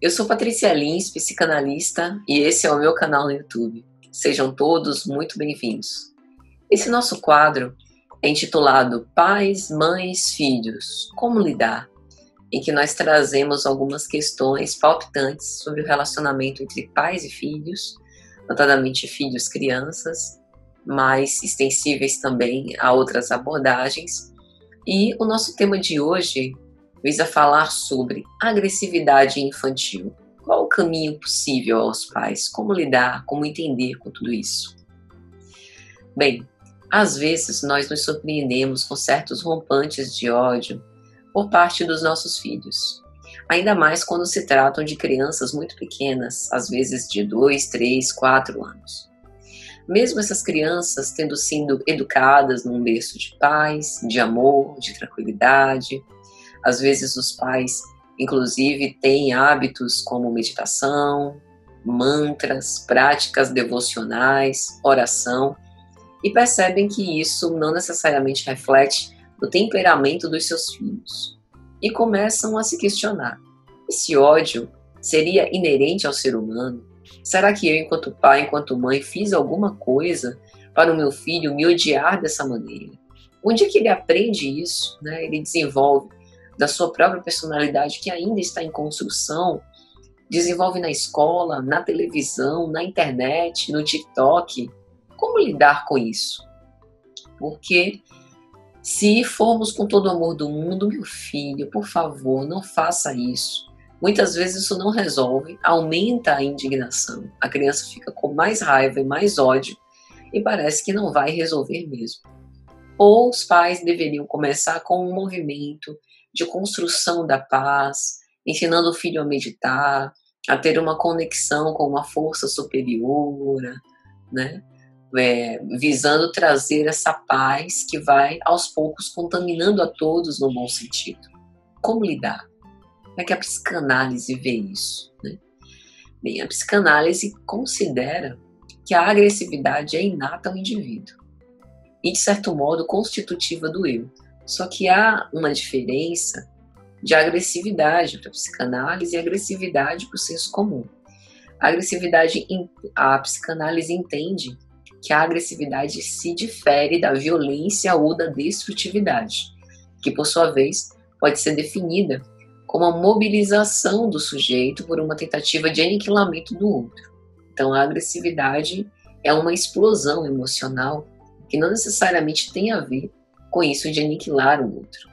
Eu sou Patrícia Lins, psicanalista, e esse é o meu canal no YouTube. Sejam todos muito bem-vindos. Esse nosso quadro é intitulado Pais, Mães, Filhos, Como Lidar?, em que nós trazemos algumas questões palpitantes sobre o relacionamento entre pais e filhos, notadamente filhos-crianças, mais extensíveis também a outras abordagens. E o nosso tema de hoje visa falar sobre agressividade infantil. Qual o caminho possível aos pais? Como lidar, como entender com tudo isso? Bem, às vezes nós nos surpreendemos com certos rompantes de ódio por parte dos nossos filhos. Ainda mais quando se tratam de crianças muito pequenas, às vezes de 2, 3, 4 anos. Mesmo essas crianças tendo sido educadas num berço de paz, de amor, de tranquilidade, às vezes os pais, inclusive, têm hábitos como meditação, mantras, práticas devocionais, oração, e percebem que isso não necessariamente reflete o temperamento dos seus filhos. E começam a se questionar: esse ódio seria inerente ao ser humano? Será que eu, enquanto pai, enquanto mãe, fiz alguma coisa para o meu filho me odiar dessa maneira? Onde é que ele aprende isso, né? Ele desenvolve da sua própria personalidade, que ainda está em construção, desenvolve na escola, na televisão, na internet, no TikTok. Como lidar com isso? Porque se formos com todo o amor do mundo, meu filho, por favor, não faça isso. Muitas vezes isso não resolve, aumenta a indignação. A criança fica com mais raiva e mais ódio e parece que não vai resolver mesmo. Ou os pais deveriam começar com um movimento de construção da paz, ensinando o filho a meditar, a ter uma conexão com uma força superior, né? Visando trazer essa paz que vai, aos poucos, contaminando a todos no bom sentido. Como lidar? Como é que a psicanálise vê isso, né? Bem, a psicanálise considera que a agressividade é inata ao indivíduo e, de certo modo, constitutiva do eu. Só que há uma diferença de agressividade para a psicanálise e agressividade para o senso comum. A psicanálise entende que a agressividade se difere da violência ou da destrutividade, que, por sua vez, pode ser definida como a mobilização do sujeito por uma tentativa de aniquilamento do outro. Então, a agressividade é uma explosão emocional que não necessariamente tem a ver com isso de aniquilar o outro.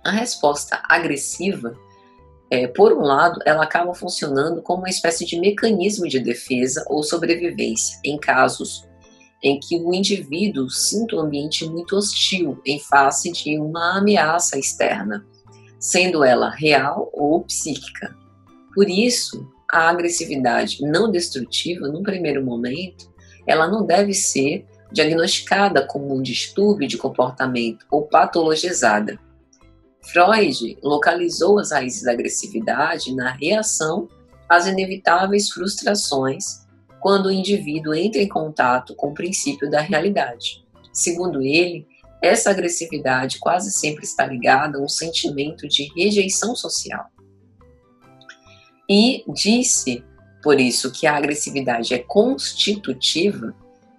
A resposta agressiva, por um lado, ela acaba funcionando como uma espécie de mecanismo de defesa ou sobrevivência em casos em que o indivíduo sinta um ambiente muito hostil em face de uma ameaça externa, sendo ela real ou psíquica. Por isso, a agressividade não destrutiva, num primeiro momento, ela não deve ser diagnosticada como um distúrbio de comportamento ou patologizada. Freud localizou as raízes da agressividade na reação às inevitáveis frustrações quando o indivíduo entra em contato com o princípio da realidade. Segundo ele, essa agressividade quase sempre está ligada a um sentimento de rejeição social. E disse, por isso, que a agressividade é constitutiva,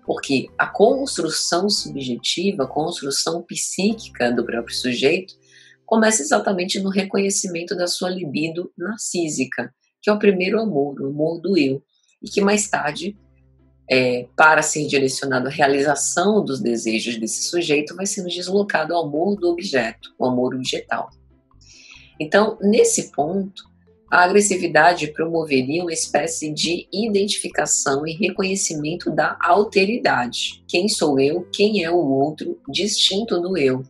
porque a construção subjetiva, a construção psíquica do próprio sujeito, começa exatamente no reconhecimento da sua libido narcísica, que é o primeiro amor, o amor do eu, e que mais tarde, para ser direcionado à realização dos desejos desse sujeito, vai sendo deslocado ao amor do objeto, o amor objetal. Então, nesse ponto, a agressividade promoveria uma espécie de identificação e reconhecimento da alteridade. Quem sou eu? Quem é o outro distinto do eu?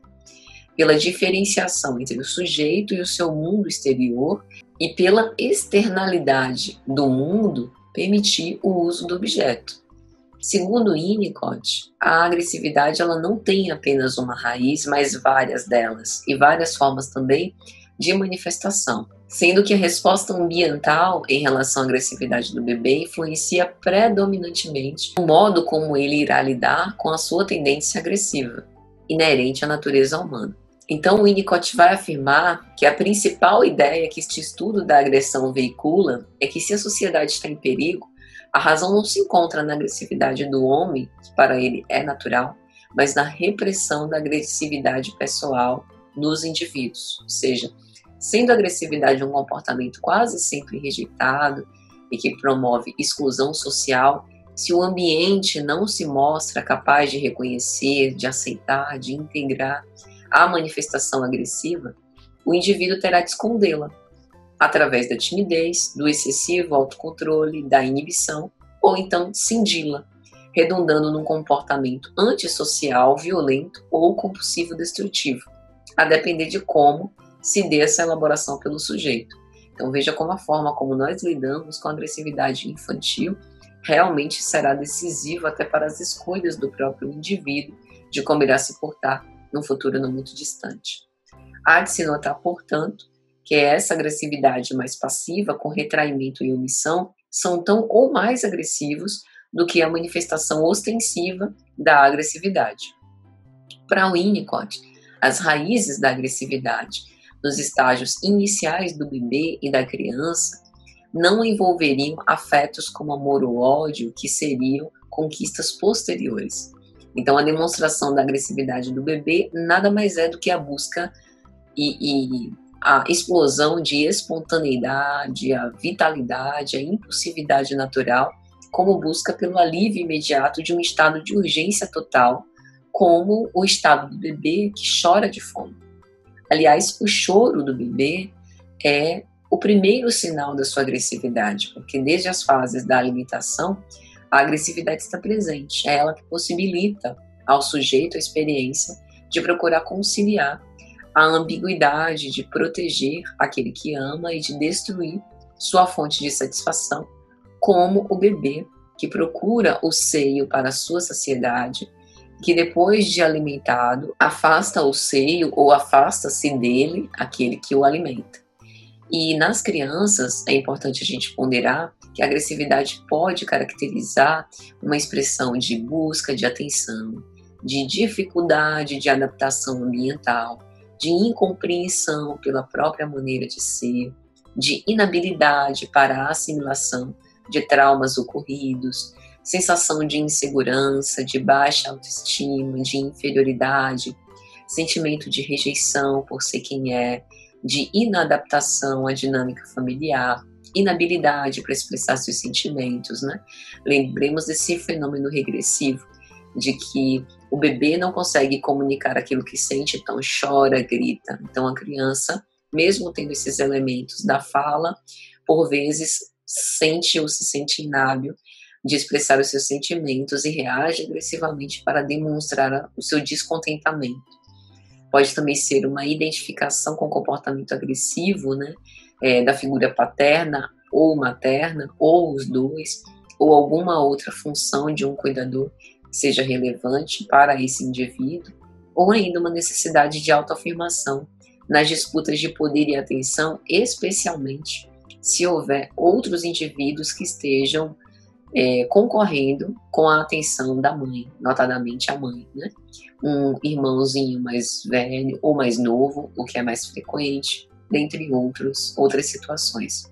Pela diferenciação entre o sujeito e o seu mundo exterior e pela externalidade do mundo permitir o uso do objeto. Segundo Winnicott, a agressividade ela não tem apenas uma raiz, mas várias delas, e várias formas também de manifestação, sendo que a resposta ambiental em relação à agressividade do bebê influencia predominantemente o modo como ele irá lidar com a sua tendência agressiva, inerente à natureza humana. Então, o Winnicott vai afirmar que a principal ideia que este estudo da agressão veicula é que, se a sociedade está em perigo, a razão não se encontra na agressividade do homem, que para ele é natural, mas na repressão da agressividade pessoal nos indivíduos. Ou seja, sendo a agressividade um comportamento quase sempre rejeitado e que promove exclusão social, se o ambiente não se mostra capaz de reconhecer, de aceitar, de integrar a manifestação agressiva, o indivíduo terá de escondê-la, através da timidez, do excessivo autocontrole, da inibição, ou então cindi-la, redundando num comportamento antissocial, violento ou compulsivo destrutivo, a depender de como se dê essa elaboração pelo sujeito. Então veja como a forma como nós lidamos com a agressividade infantil realmente será decisiva até para as escolhas do próprio indivíduo de como irá se portar num futuro não muito distante. Há de se notar, portanto, que essa agressividade mais passiva, com retraimento e omissão, são tão ou mais agressivos do que a manifestação ostensiva da agressividade. Para Winnicott, as raízes da agressividade nos estágios iniciais do bebê e da criança não envolveriam afetos como amor ou ódio, que seriam conquistas posteriores. Então, a demonstração da agressividade do bebê nada mais é do que a busca e a explosão de espontaneidade, a vitalidade, a impulsividade natural, como busca pelo alívio imediato de um estado de urgência total, como o estado do bebê que chora de fome. Aliás, o choro do bebê é o primeiro sinal da sua agressividade, porque desde as fases da alimentação, a agressividade está presente. É ela que possibilita ao sujeito a experiência de procurar conciliar a ambiguidade de proteger aquele que ama e de destruir sua fonte de satisfação, como o bebê que procura o seio para a sua saciedade, que depois de alimentado afasta o seio ou afasta-se dele aquele que o alimenta. E nas crianças é importante a gente ponderar que a agressividade pode caracterizar uma expressão de busca de atenção, de dificuldade de adaptação ambiental, de incompreensão pela própria maneira de ser, de inabilidade para a assimilação de traumas ocorridos, sensação de insegurança, de baixa autoestima, de inferioridade, sentimento de rejeição por ser quem é, de inadaptação à dinâmica familiar, inabilidade para expressar seus sentimentos, né? Lembremos desse fenômeno regressivo, de que o bebê não consegue comunicar aquilo que sente, então chora, grita. Então a criança, mesmo tendo esses elementos da fala, por vezes sente ou se sente inábil de expressar os seus sentimentos e reage agressivamente para demonstrar o seu descontentamento. Pode também ser uma identificação com o comportamento agressivo, né, da figura paterna ou materna, ou os dois, ou alguma outra função de um cuidador que seja relevante para esse indivíduo, ou ainda uma necessidade de autoafirmação nas disputas de poder e atenção, especialmente se houver outros indivíduos que estejam concorrendo com a atenção da mãe, notadamente a mãe, né? Um irmãozinho mais velho ou mais novo, o que é mais frequente, dentre outras situações.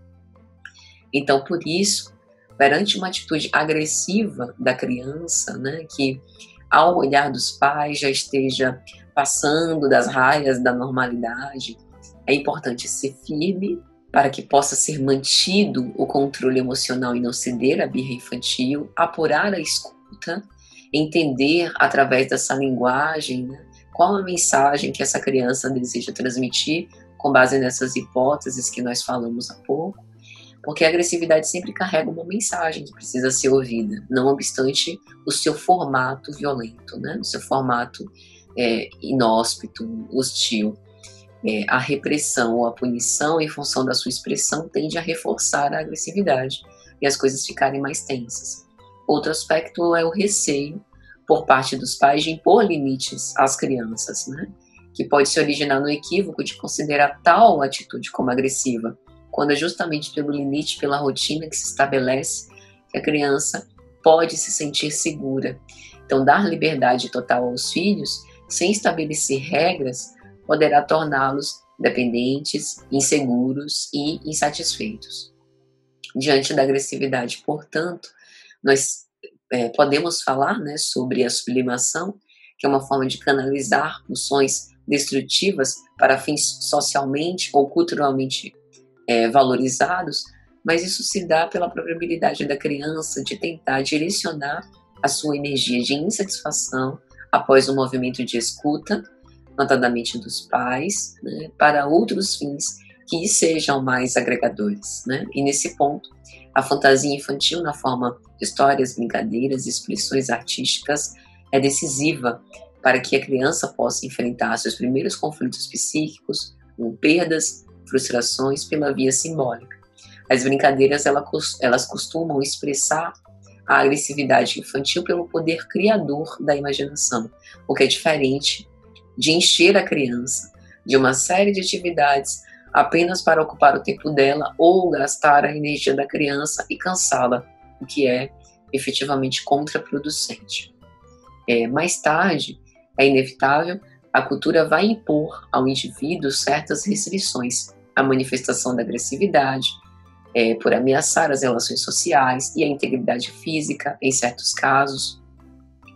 Então, por isso, perante uma atitude agressiva da criança, né, que ao olhar dos pais já esteja passando das raias da normalidade, é importante ser firme para que possa ser mantido o controle emocional e não ceder à birra infantil, apurar a escuta, entender através dessa linguagem, né, qual a mensagem que essa criança deseja transmitir com base nessas hipóteses que nós falamos há pouco, porque a agressividade sempre carrega uma mensagem que precisa ser ouvida, não obstante o seu formato violento, né, o seu formato inóspito, hostil. A repressão ou a punição, em função da sua expressão, tende a reforçar a agressividade e as coisas ficarem mais tensas. Outro aspecto é o receio por parte dos pais de impor limites às crianças, né? Que pode se originar no equívoco de considerar tal atitude como agressiva, quando é justamente pelo limite, pela rotina que se estabelece, que a criança pode se sentir segura. Então, dar liberdade total aos filhos, sem estabelecer regras, poderá torná-los dependentes, inseguros e insatisfeitos. Diante da agressividade, portanto, nós podemos falar, né, sobre a sublimação, que é uma forma de canalizar pulsões destrutivas para fins socialmente ou culturalmente valorizados, mas isso se dá pela própria habilidade da criança de tentar direcionar a sua energia de insatisfação após um movimento de escuta, notadamente dos pais, né, para outros fins que sejam mais agregadores, né? E nesse ponto, a fantasia infantil na forma de histórias, brincadeiras e expressões artísticas é decisiva para que a criança possa enfrentar seus primeiros conflitos psíquicos, com perdas, frustrações pela via simbólica. As brincadeiras elas costumam expressar a agressividade infantil pelo poder criador da imaginação, o que é diferente de encher a criança de uma série de atividades apenas para ocupar o tempo dela ou gastar a energia da criança e cansá-la, o que é efetivamente contraproducente. Mais tarde, é inevitável, a cultura vai impor ao indivíduo certas restrições, a manifestação da agressividade, por ameaçar as relações sociais e a integridade física, em certos casos,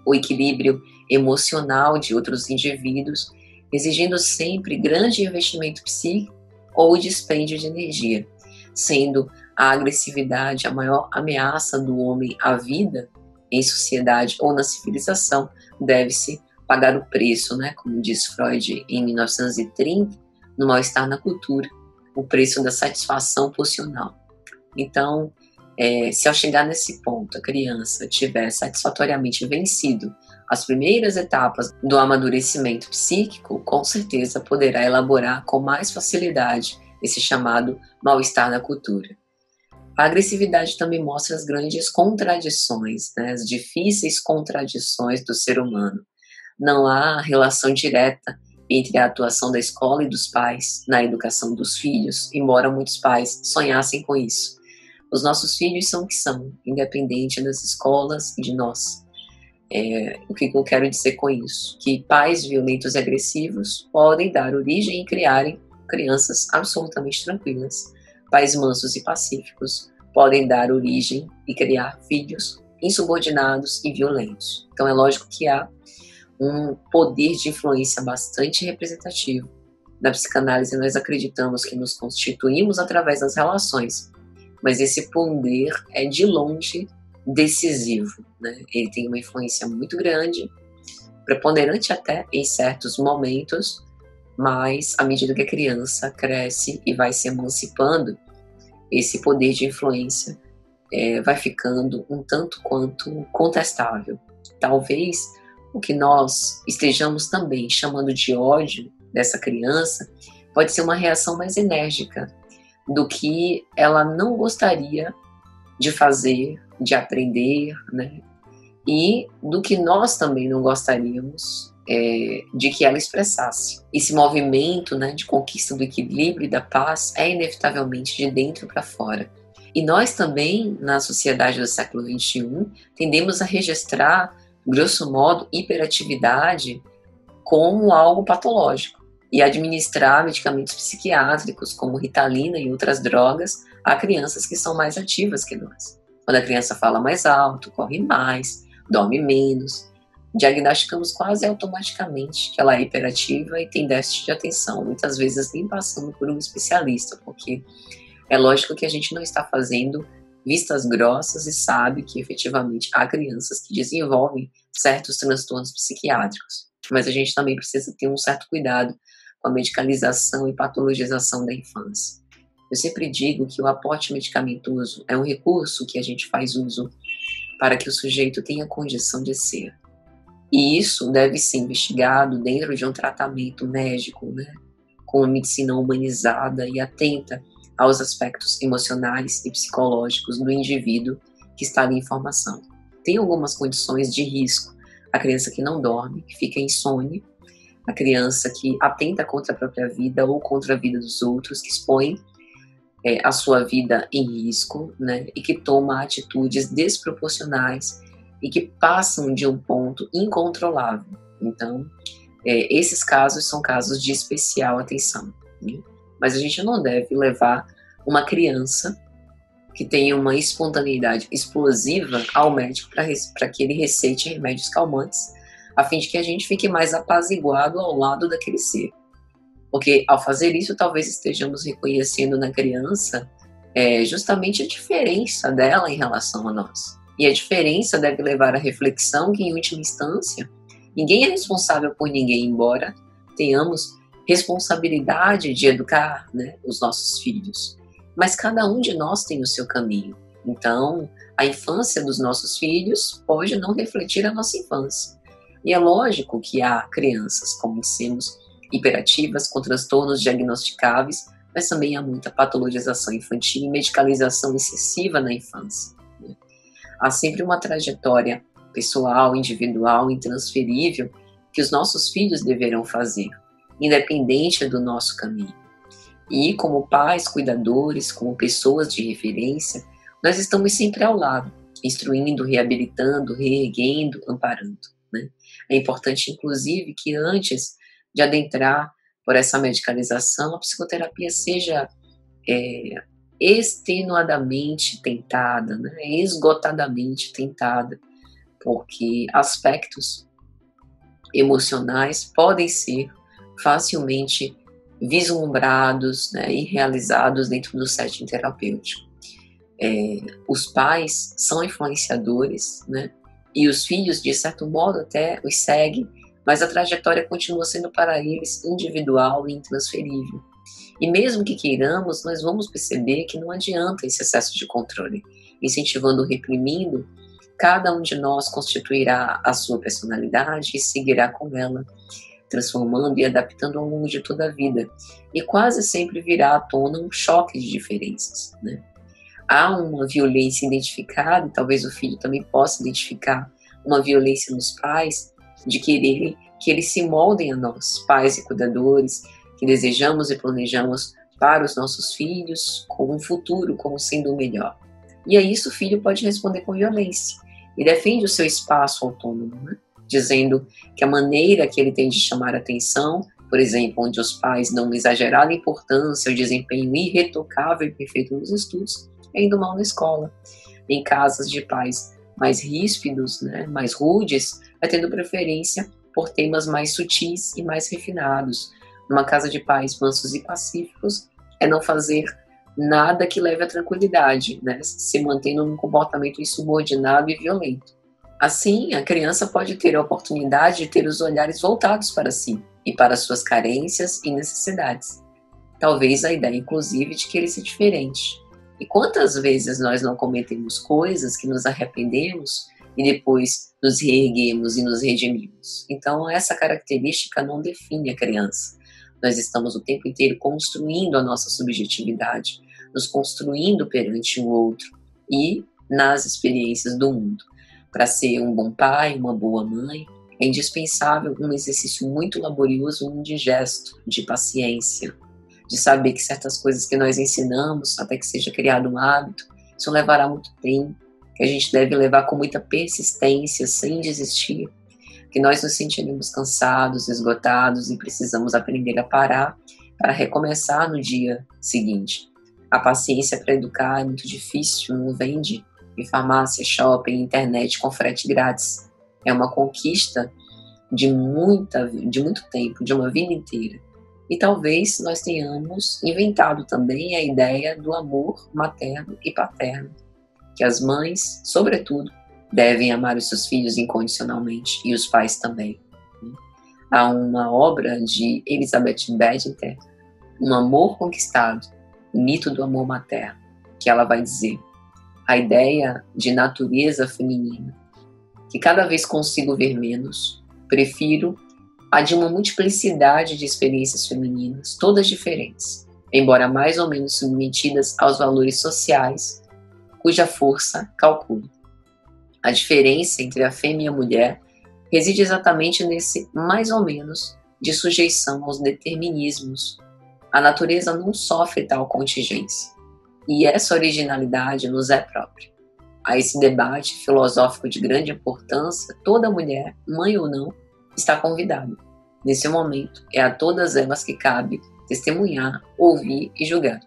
o equilíbrio emocional de outros indivíduos, exigindo sempre grande investimento psíquico ou dispêndio de energia, sendo a agressividade a maior ameaça do homem à vida em sociedade ou na civilização, deve-se pagar o preço, né, como diz Freud em 1930, no mal-estar na cultura, o preço da satisfação pulsional. Então, se ao chegar nesse ponto a criança tiver satisfatoriamente vencido as primeiras etapas do amadurecimento psíquico, com certeza poderá elaborar com mais facilidade esse chamado mal-estar na cultura. A agressividade também mostra as grandes contradições, né, as difíceis contradições do ser humano. Não há relação direta entre a atuação da escola e dos pais na educação dos filhos, embora muitos pais sonhassem com isso. Os nossos filhos são o que são, independente das escolas e de nós. O que eu quero dizer com isso? Que pais violentos e agressivos podem dar origem e criarem crianças absolutamente tranquilas. Pais mansos e pacíficos podem dar origem e criar filhos insubordinados e violentos. Então é lógico que há um poder de influência bastante representativo. Na psicanálise nós acreditamos que nos constituímos através das relações, mas esse poder é de longe decisivo, né? Ele tem uma influência muito grande, preponderante até em certos momentos, mas à medida que a criança cresce e vai se emancipando, esse poder de influência vai ficando um tanto quanto contestável. Talvez o que nós estejamos também chamando de ódio dessa criança pode ser uma reação mais enérgica do que ela não gostaria de fazer, de aprender, né? E do que nós também não gostaríamos de que ela expressasse. Esse movimento, né, de conquista do equilíbrio e da paz é inevitavelmente de dentro para fora. E nós também, na sociedade do século XXI, tendemos a registrar, grosso modo, hiperatividade como algo patológico e administrar medicamentos psiquiátricos como Ritalina e outras drogas a crianças que são mais ativas que nós. Quando a criança fala mais alto, corre mais, dorme menos, diagnosticamos quase automaticamente que ela é hiperativa e tem déficit de atenção, muitas vezes nem passando por um especialista, porque é lógico que a gente não está fazendo vistas grossas e sabe que efetivamente há crianças que desenvolvem certos transtornos psiquiátricos, mas a gente também precisa ter um certo cuidado com a medicalização e patologização da infância. Eu sempre digo que o aporte medicamentoso é um recurso que a gente faz uso para que o sujeito tenha condição de ser. E isso deve ser investigado dentro de um tratamento médico, né, com uma medicina humanizada e atenta aos aspectos emocionais e psicológicos do indivíduo que está ali em formação. Tem algumas condições de risco. A criança que não dorme, que fica insone, a criança que atenta contra a própria vida ou contra a vida dos outros, que expõe a sua vida em risco, né, e que toma atitudes desproporcionais e que passam de um ponto incontrolável. Então, Esses casos são casos de especial atenção, né? Mas a gente não deve levar uma criança que tem uma espontaneidade explosiva ao médico para que ele receite remédios calmantes, a fim de que a gente fique mais apaziguado ao lado daquele ser. Porque ao fazer isso, talvez estejamos reconhecendo na criança justamente a diferença dela em relação a nós. E a diferença deve levar à reflexão que, em última instância, ninguém é responsável por ninguém, embora tenhamos responsabilidade de educar, né, os nossos filhos. Mas cada um de nós tem o seu caminho. Então, a infância dos nossos filhos pode não refletir a nossa infância. E é lógico que há crianças, como dissemos, hiperativas, com transtornos diagnosticáveis, mas também há muita patologização infantil e medicalização excessiva na infância, né? Há sempre uma trajetória pessoal, individual, intransferível que os nossos filhos deverão fazer, independente do nosso caminho. E como pais, cuidadores, como pessoas de referência, nós estamos sempre ao lado, instruindo, reabilitando, reerguendo, amparando, né? É importante, inclusive, que antes de adentrar por essa medicalização, a psicoterapia seja extenuadamente tentada, né? Esgotadamente tentada, porque aspectos emocionais podem ser facilmente vislumbrados, né, e realizados dentro do setting terapêutico. Os pais são influenciadores, né, e os filhos, de certo modo, até os seguem, mas a trajetória continua sendo para eles individual e intransferível. E mesmo que queiramos, nós vamos perceber que não adianta esse excesso de controle. Incentivando ou reprimindo, cada um de nós constituirá a sua personalidade e seguirá com ela, transformando e adaptando ao longo de toda a vida. E quase sempre virá à tona um choque de diferenças, né? Há uma violência identificada, e talvez o filho também possa identificar uma violência nos pais, de querer que eles se moldem a nós, pais e cuidadores, que desejamos e planejamos para os nossos filhos, com um futuro como sendo o melhor. E a isso o filho pode responder com violência, e defende o seu espaço autônomo, né? Dizendo que a maneira que ele tem de chamar a atenção, por exemplo, onde os pais dão uma exagerada importância ao desempenho irretocável e perfeito nos estudos, é indo mal na escola. Em casas de pais mais ríspidos, né, mais rudes, vai tendo preferência por temas mais sutis e mais refinados. Numa casa de pais mansos e pacíficos, é não fazer nada que leve à tranquilidade, né, se mantendo num comportamento insubordinado e violento. Assim, a criança pode ter a oportunidade de ter os olhares voltados para si e para suas carências e necessidades. Talvez a ideia, inclusive, de querer ser diferente. E quantas vezes nós não cometemos coisas que nos arrependemos e depois nos reerguemos e nos redimimos? Então, essa característica não define a criança. Nós estamos o tempo inteiro construindo a nossa subjetividade, nos construindo perante o outro e nas experiências do mundo. Para ser um bom pai, uma boa mãe, é indispensável um exercício muito laborioso e indigesto de paciência, de saber que certas coisas que nós ensinamos, até que seja criado um hábito, isso levará muito tempo, que a gente deve levar com muita persistência, sem desistir, que nós nos sentiremos cansados, esgotados e precisamos aprender a parar para recomeçar no dia seguinte. A paciência para educar é muito difícil, não vende em farmácia, shopping, internet com frete grátis. É uma conquista de muito tempo, de uma vida inteira. E talvez nós tenhamos inventado também a ideia do amor materno e paterno, que as mães, sobretudo, devem amar os seus filhos incondicionalmente, e os pais também. Há uma obra de Elizabeth Badinter, Um Amor Conquistado, o mito do amor materno, que ela vai dizer: a ideia de natureza feminina, que cada vez consigo ver menos, prefiro a de uma multiplicidade de experiências femininas, todas diferentes, embora mais ou menos submetidas aos valores sociais, cuja força calculo. A diferença entre a fêmea e a mulher reside exatamente nesse mais ou menos de sujeição aos determinismos. A natureza não sofre tal contingência, e essa originalidade nos é própria. A esse debate filosófico de grande importância, toda mulher, mãe ou não, está convidada. Nesse momento, é a todas elas que cabe testemunhar, ouvir e julgar.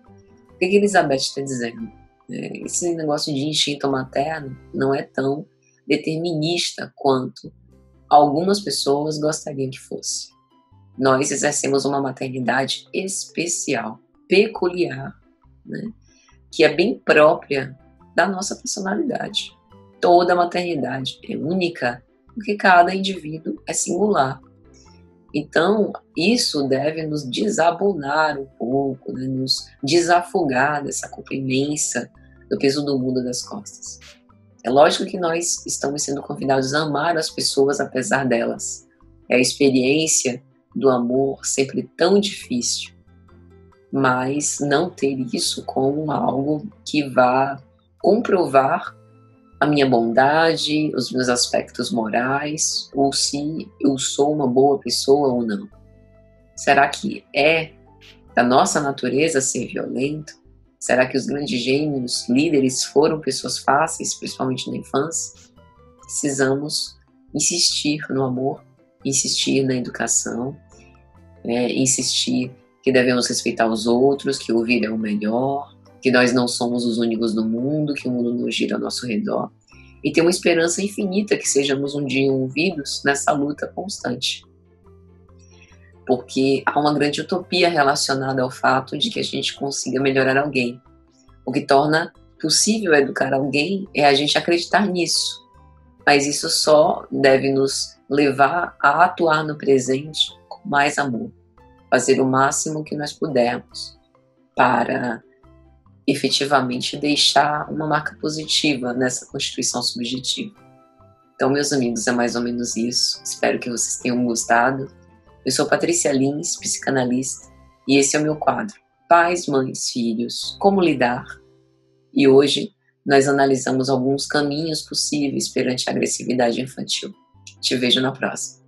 O que Elizabeth está dizendo? Esse negócio de instinto materno não é tão determinista quanto algumas pessoas gostariam que fosse. Nós exercemos uma maternidade especial, peculiar, né? Que é bem própria da nossa personalidade. Toda maternidade é única, porque cada indivíduo é singular. Então, isso deve nos desabonar um pouco, né? Nos desafogar dessa culpa imensa do peso do mundo das costas. É lógico que nós estamos sendo convidados a amar as pessoas apesar delas. É a experiência do amor sempre tão difícil, mas não ter isso como algo que vá comprovar a minha bondade, os meus aspectos morais, ou se eu sou uma boa pessoa ou não. Será que é da nossa natureza ser violento? Será que os grandes gênios, líderes, foram pessoas fáceis, principalmente na infância? Precisamos insistir no amor, insistir na educação, insistir que devemos respeitar os outros, que ouvir é o melhor, que nós não somos os únicos no mundo, que o mundo não gira ao nosso redor, e ter uma esperança infinita que sejamos um dia ouvidos nessa luta constante. Porque há uma grande utopia relacionada ao fato de que a gente consiga melhorar alguém. O que torna possível educar alguém é a gente acreditar nisso, mas isso só deve nos levar a atuar no presente com mais amor, fazer o máximo que nós pudermos para efetivamente deixar uma marca positiva nessa constituição subjetiva. Então, meus amigos, é mais ou menos isso. Espero que vocês tenham gostado. Eu sou Patrícia Lins, psicanalista, e esse é o meu quadro Pais, Mães, Filhos, Como Lidar? E hoje nós analisamos alguns caminhos possíveis perante a agressividade infantil. Te vejo na próxima.